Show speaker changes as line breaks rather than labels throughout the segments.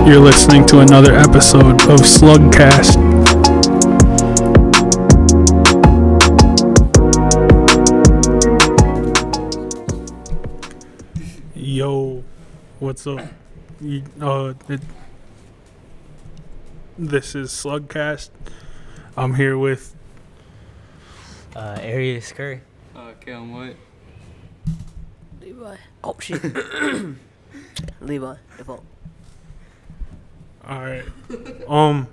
You're listening to another episode of SlugCast. Yo, what's up? This is SlugCast. I'm here with
Arius Curry.
Kailem, what?
Levi. Oh, shit. Levi. Defoe.
Alright.
I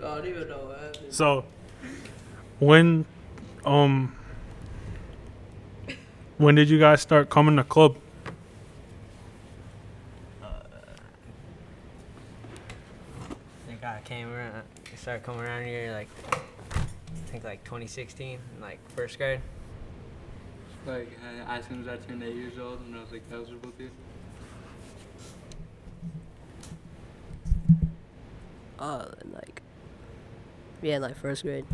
don't even know what happened.
So when did you guys start coming to club?
I think I started coming around here I think 2016, first grade.
As soon as I turned 8 years old and I was eligible to.
First grade.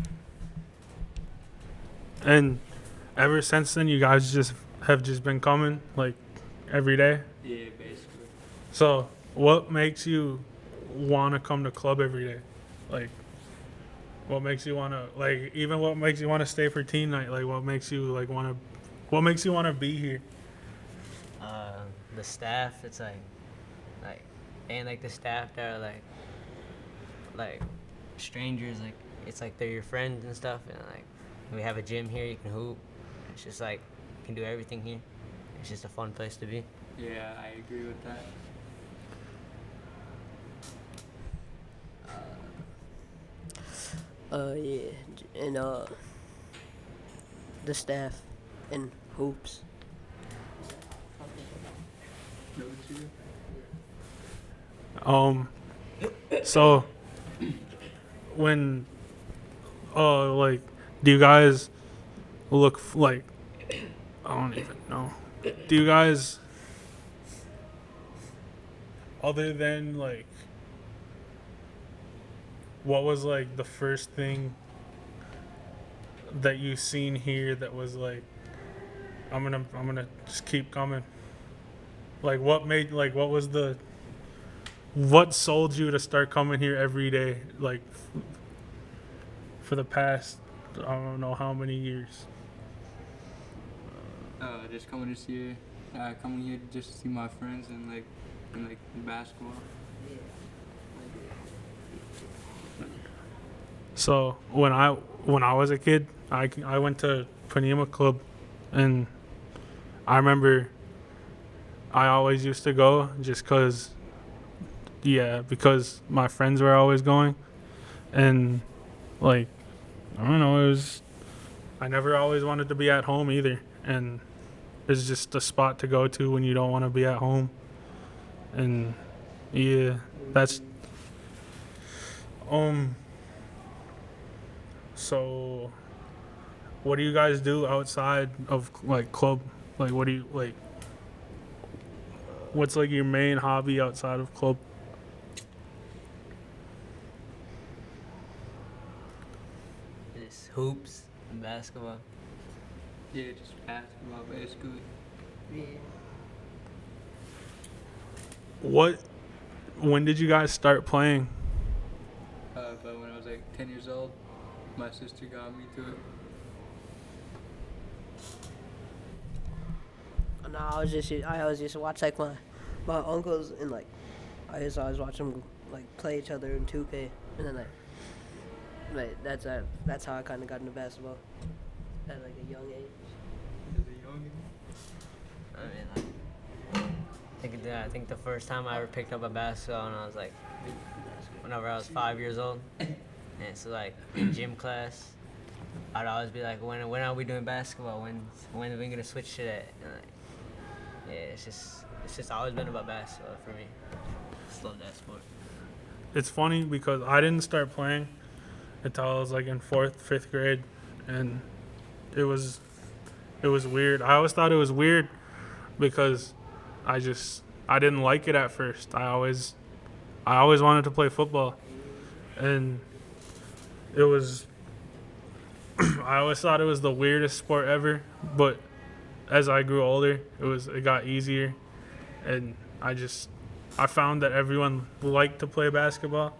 And ever since then, you guys have been coming every day.
Yeah, basically.
So what makes you want to come to club every day? What makes you want to what makes you want to stay for teen night? What makes you want to be here?
The staff, it's and the staff that are strangers, it's they're your friends and stuff, and we have a gym here, you can hoop. It's just you can do everything here. It's just a fun place to be.
Yeah, I agree with that.
Yeah, and the staff and hoops.
So when do you guys look I don't even know. Do you guys, other than what was the first thing that you seen here that was I'm gonna just keep coming? What sold you to start coming here every day for the past I don't know how many years?
Just coming here just to see my friends and basketball.
So when I was a kid, I went to Panema Club, and I remember I always used to go just because my friends were always going, and I don't know, I never always wanted to be at home either, and it's just a spot to go to when you don't want to be at home, and that's So, what do you guys do outside of club? What do you What's your main hobby outside of club?
Just hoops and basketball.
Yeah, just basketball, basically.
Yeah.
When did you guys start playing?
But when I was 10 years old, my sister got me to it.
No, I always used to watch my uncles and I used to always watch them play each other in 2K, and then that's how I kind of got into basketball at a young age.
I think the first time I ever picked up a basketball whenever I was 5 years old. And so in gym class, I'd always be when are we doing basketball? When are we gonna switch to that? And it's just always been about basketball for me. Just love that sport.
It's funny because I didn't start playing until I was in 4th, 5th grade, and it was weird. I always thought it was weird because I didn't like it at first. I always wanted to play football, and it was I always thought it was the weirdest sport ever, but as I grew older, it got easier, and I just I found that everyone liked to play basketball.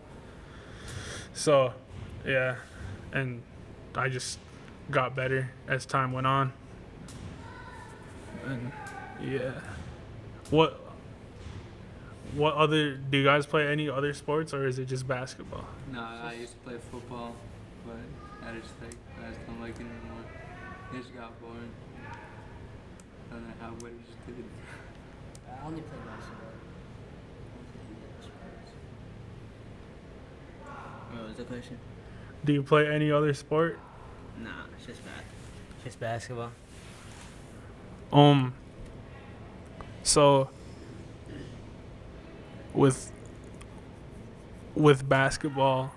So, yeah, and I just got better as time went on. And yeah, what other do you guys play any other sports or is it just basketball?
No, I used to play football, but I just don't like it anymore. It just got boring. I don't know how what it just did.
I only play basketball.
What was the question?
Do you play any other sport?
Nah, it's just basketball.
So with basketball,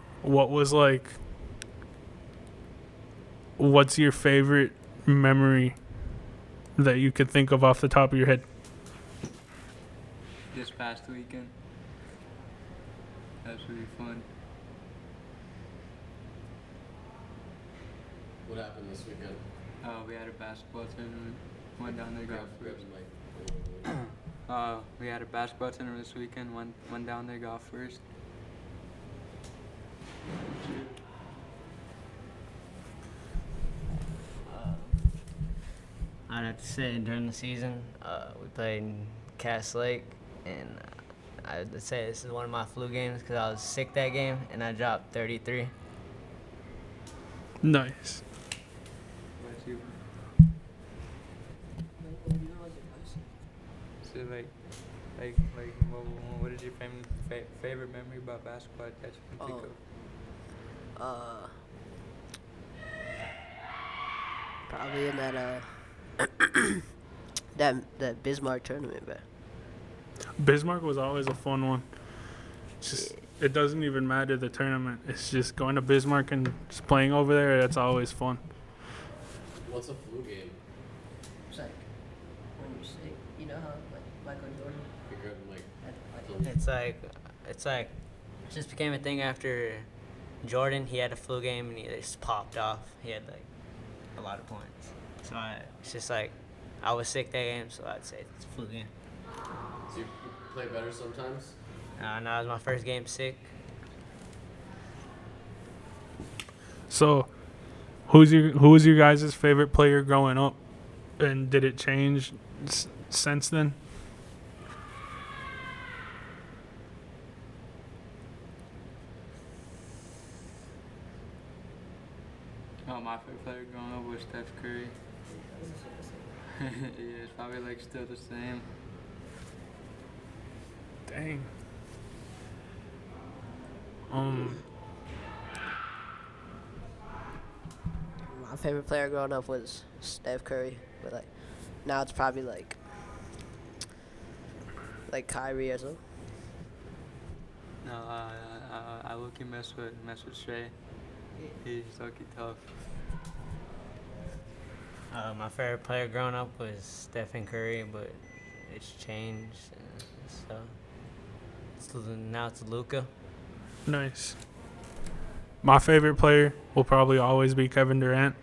what's your favorite memory that you could think of off the top of your head?
This past weekend, that was really fun.
What happened this weekend?
We had a basketball tournament. Went down there, got first.
Like,
We had a basketball tournament this weekend. Went down there, got first.
I'd have to say during the season, we played in Cass Lake, and I'd say this is one of my flu games because I was sick that game, and I dropped 33.
Nice.
What's you? So what is your favorite memory about basketball that you can think of?
Probably in that that Bismarck tournament, bro.
Bismarck was always a fun one. It's just it doesn't even matter the tournament. It's just going to Bismarck and just playing over there. That's always fun.
what's a flu game?
It's like when you're sick, you know how like Michael Jordan.
Figure out, like,
It's like it just became a thing after Jordan. He had a flu game and he just popped off. He had like a lot of points. So it's just like I was sick that game, so I'd say it's a flu game.
so you play better sometimes?
No, it was my first game sick.
So, who was your guys' favorite player growing up, and did it change since then?
Oh, my favorite player growing up was Steph Curry. Yeah, it's probably like still the same.
Dang.
My favorite player growing up was Steph Curry, but like now it's probably like Kyrie or something.
No, I look and mess with Shay. He's lucky tough.
My favorite player growing up was Stephen Curry, but it's changed. Now it's Luka.
Nice. My favorite player will probably always be Kevin Durant.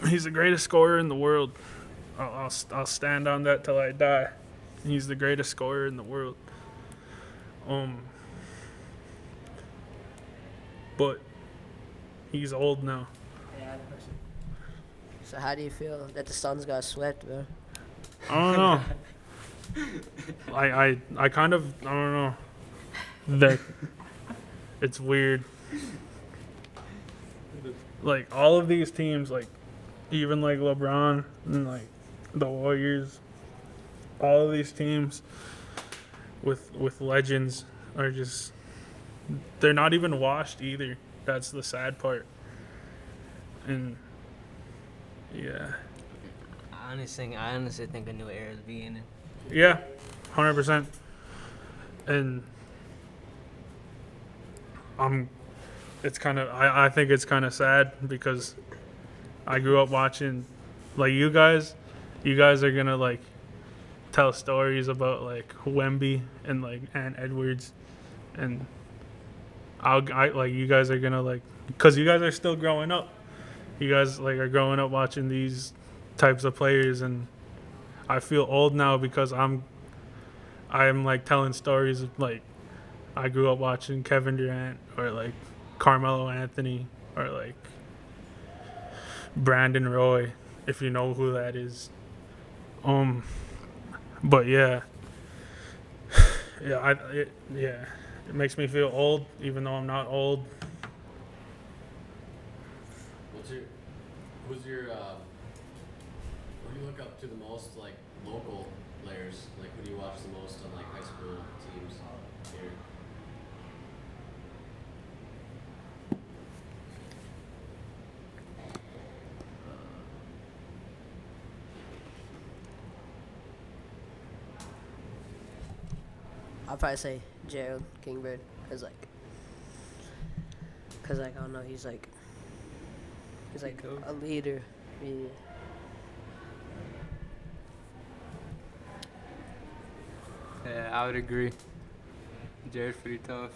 He's the greatest scorer in the world. I'll stand on that till I die. He's the greatest scorer in the world. But he's old now.
Yeah. So how do you feel that the Suns got swept, bro?
I don't know. I kind of I don't know. That it's weird. Like all of these teams, like even like LeBron and like the Warriors, all of these teams with legends are just they're not even washed either. That's the sad part. And yeah.
I honestly think a new era is beginning.
Yeah, 100%. And it's kind of I think it's kind of sad because I grew up watching like you guys are gonna like tell stories about like Wemby and like Ant Edwards, and I like you guys are gonna like because you guys are still growing up. You guys like are growing up watching these types of players, and I feel old now because I'm like telling stories of like I grew up watching Kevin Durant or like Carmelo Anthony or like Brandon Roy, if you know who that is. But yeah, yeah, it makes me feel old, even though I'm not old.
Who's your who do you look up to the most, like local players? Like who do you watch the most on like high school teams here?
I'll probably say Gerald Kingbird, cause I don't know, he's like a leader. Yeah.
Yeah, I would agree. Jared's pretty tough.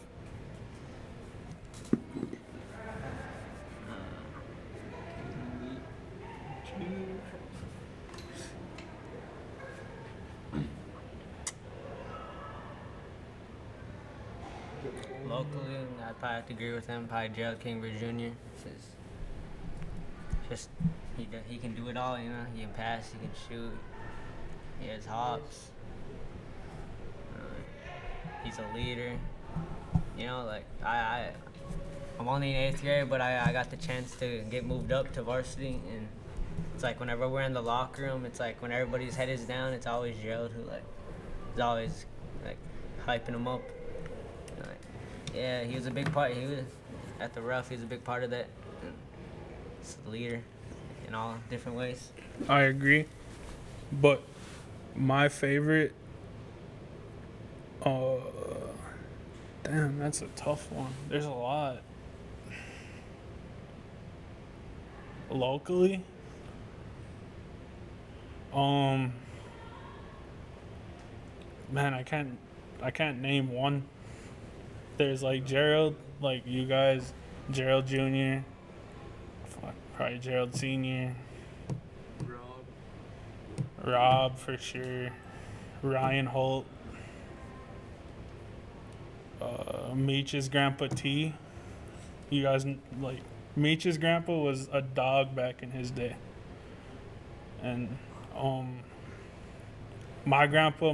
Locally, I'd probably have to agree with him. Probably Gerald Kingbird Jr. Just he can do it all, you know. He can pass, he can shoot. He has hops. He's a leader. You know, like I'm only in 8th grade, but I got the chance to get moved up to varsity, and it's like whenever we're in the locker room, it's like when everybody's head is down, it's always Gerald who like is always like hyping him up. Like, yeah, he was a big part. He was at the rough. He was a big part of that. And he's a leader in all different ways.
I agree, but my favorite. Damn, that's a tough one. There's a lot. Locally, man, I can't name one. There's like Gerald, like you guys, Gerald Jr., probably Gerald Sr., Rob for sure, Ryan Holt, Meech's grandpa T. You guys like Meech's grandpa was a dog back in his day, and my grandpa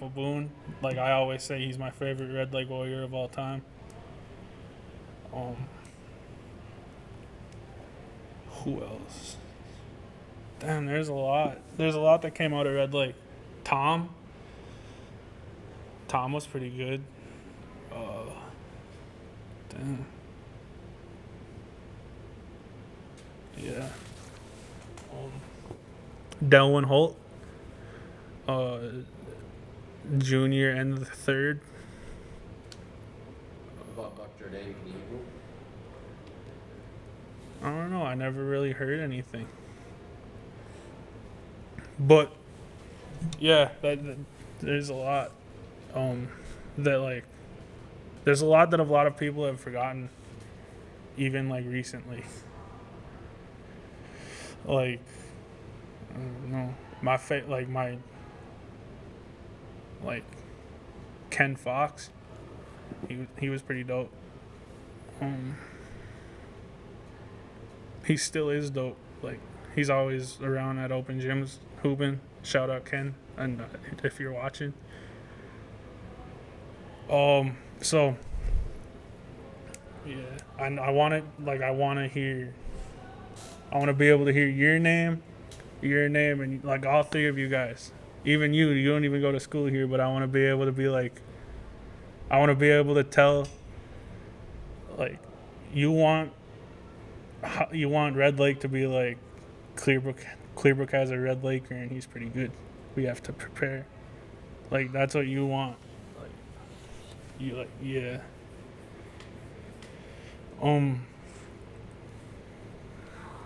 Boone, like I always say, he's my favorite Red Lake Warrior of all time. Who else? Damn, there's a lot. There's a lot that came out of Red Lake. Tom was pretty good. Damn. Yeah. Delwyn Holt, junior and the third.
What about Buck Jordan? Can you go?
I don't know. I never really heard anything. But yeah, there's a lot. That like, there's a lot that a lot of people have forgotten, even like recently. Like, I don't know, like Ken Fox, he was pretty dope. He still is dope. Like, he's always around at open gyms hooping. Shout out Ken, and if you're watching. So yeah, I want to be able to hear your name, and like all three of you guys. Even you don't even go to school here, but I want to be able to be like, I want to be able to tell, like, you want Red Lake to be like, Clearbrook has a Red Laker and he's pretty good. We have to prepare. Like, that's what you want. Like, you like, yeah.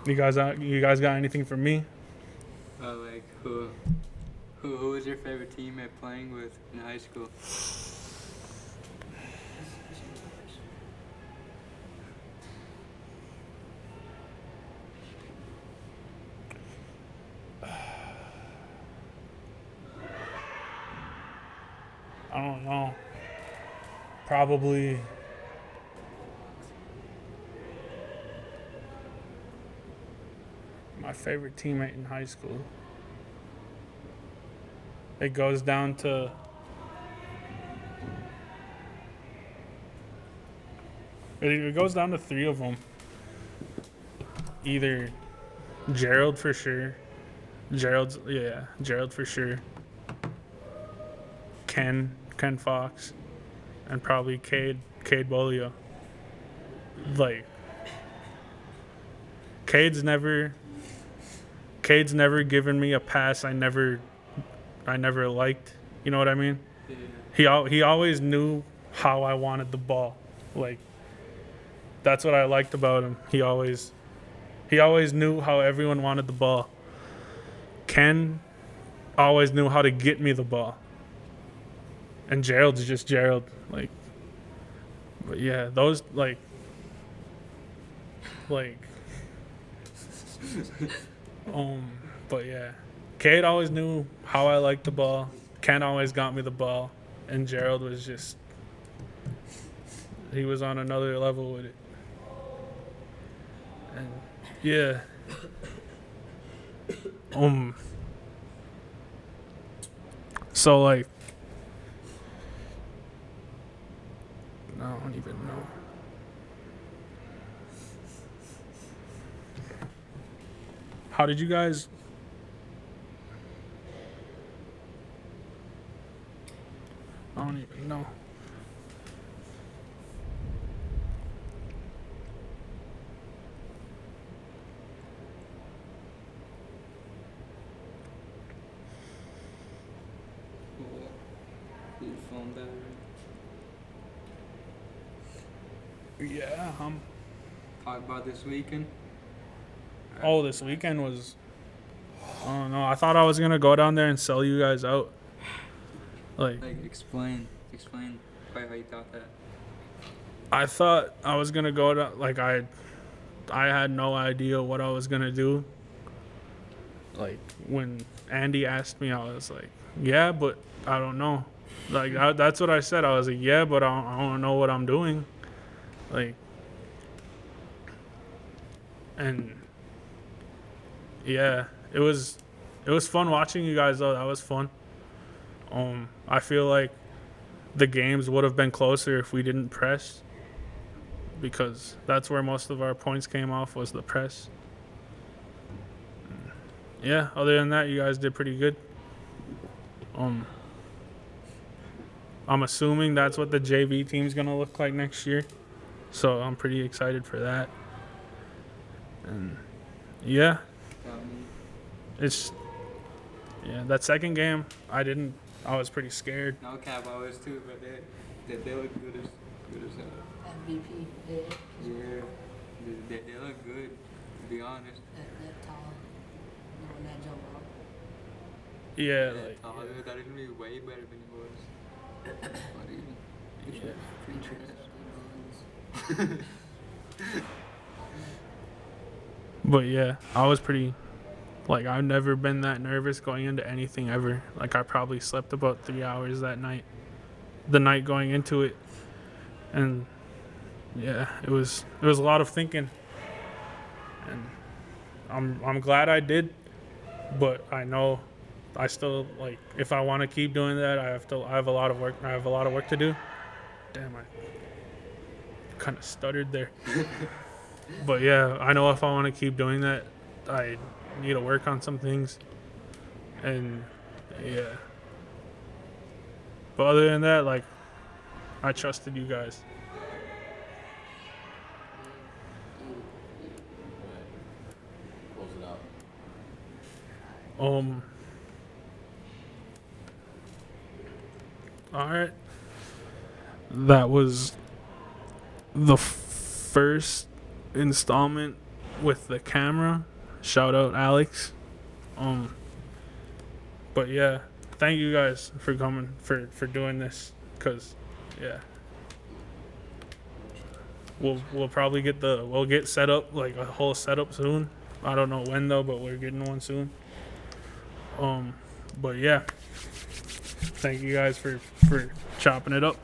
You guys got anything for me?
Like who was your favorite teammate playing with in high school?
I don't know. Probably my favorite teammate in high school. It goes down to three of them. Either Gerald for sure. Gerald for sure. Ken Fox, and probably Cade Bolio. Like, Cade's never given me a pass I never liked. You know what I mean?
Yeah.
He always knew how I wanted the ball. Like, that's what I liked about him. He always knew how everyone wanted the ball. Ken always knew how to get me the ball. And Gerald's just Gerald. Like, but yeah, those like but yeah. Cade always knew how I liked the ball. Ken always got me the ball. And Gerald was just, he was on another level with it. And yeah. So like, I don't even know. How did you guys? I don't even know.
Your phone battery.
Yeah.
Talk about this weekend.
Oh, this weekend was. I don't know. I thought I was gonna go down there and sell you guys out. Like
Explain quite how you thought that.
I thought I was gonna go to like I had no idea what I was gonna do. Like when Andy asked me, I was like, yeah, but I don't know. Like that's what I said. I was like, yeah, but I don't know what I'm doing. Like, and yeah, it was fun watching you guys though. That was fun. I feel like the games would have been closer if we didn't press, because that's where most of our points came off, was the press. Yeah, other than that, you guys did pretty good. I'm assuming that's what the JV team's gonna look like next year, so I'm pretty excited for that. And yeah, that second game, I was pretty scared.
No cap, I was too, but they look good as hell.
MVP, yeah.
Yeah, they look good, to be honest.
That tall, the one that jump out.
Yeah,
I
like
thought it was gonna be way better than he was. But
yeah.
Pretty trash.
But yeah, I was pretty, like, I've never been that nervous going into anything ever. Like, I probably slept about 3 hours that night, the night going into it. And yeah, it was a lot of thinking. And I'm glad I did, but I know I still, like, if I want to keep doing that, I have a lot of work to do. Damn, I kind of stuttered there. But yeah, I know if I want to keep doing that, I need to work on some things. And yeah. But other than that, like, I trusted you guys.
Close it out.
All right. That was the first installment with the camera. Shout out Alex. But yeah, thank you guys for coming, for doing this, cause yeah, we'll probably get set up, like a whole setup soon. I don't know when though, but we're getting one soon. But yeah. thank you guys for chopping it up.